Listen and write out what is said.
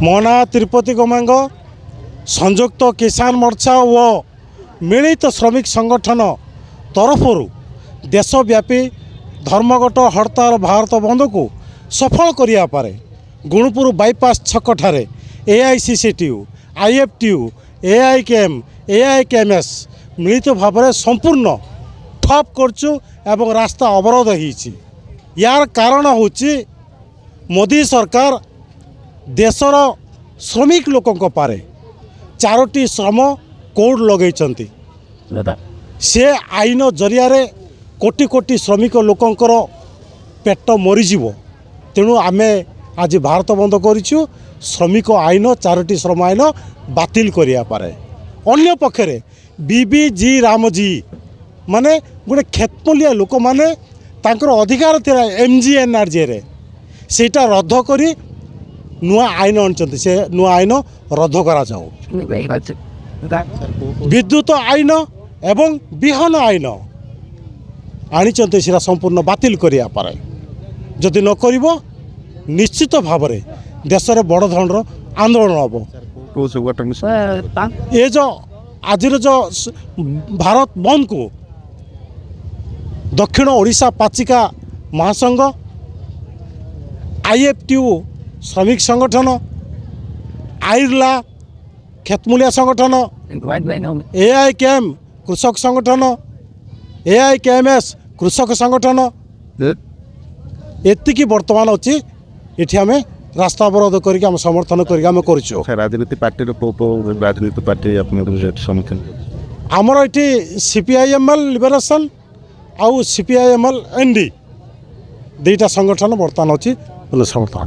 ମୋ ନାଁ ତିରୁପତି ଗୋମାଙ୍ଗ ସଂଯୁକ୍ତ କିଷାନ ମୋର୍ଚ୍ଚା ଓ ମିଳିତ ଶ୍ରମିକ ସଂଗଠନ ତରଫରୁ ଦେଶବ୍ୟାପୀ ଧର୍ମଘଟ ହଡ଼ତାଳ ଭାରତ ବନ୍ଦକୁ ସଫଳ କରିବା ପରେ ଗୁଣୁପୁର ବାଇପାସ୍ ଛକଠାରେ AICCTU, IFTU, AIKM, AIKMS ମିଳିତ ଭାବରେ ସମ୍ପୂର୍ଣ୍ଣ ଠପ୍ କରୁଛୁ ଏବଂ ରାସ୍ତା ଅବରୋଧ ହୋଇଛି। यार कारण होची मोदी सरकार देशर श्रमिक लोकों पारे 4टी श्रम कोड लगे से आईन जरिया कोटी कोटी श्रमिक लोकंकर पेट मरीज तेणु आमे आज भारत बंद करूँ श्रमिक आईन 4टी श्रम आईन बातिल करिया पारे। अन्य पक्षरे BBG रामजी माने गोटे खेतमूलिया लोक माने तांकर अधिकार थिला MGNRJ रे सेटा रद्द करी नुआ आईन आनचंती से नुआ आईन रद्द करा जाऊ। विद्युत आईन एवं विहन आईन आनीचंती सेटा संपूर्ण बातिल करिया पारे। जदि न करिवो निश्चित भाव में देश में बड़ धरणर आंदोलन हम ये जो आज जो भारत बंद को दक्षिण ओडिशा पाचिका महासंघ IFTU श्रमिक संगठन आइरला खेतमूलिया संगठन AIKM कृषक संगठन AIKMS कृषक संगठन एतिकी वर्तमान अच्छी ये आम रास्ता अवरोध करके समर्थन करके राजनीति पार्टी राजनीति पार्टी समर्थन आमर ये CPIML लिबरेशन आउ CPIML ND दुईटा संगठन बर्तमान अच्छी समर्थन।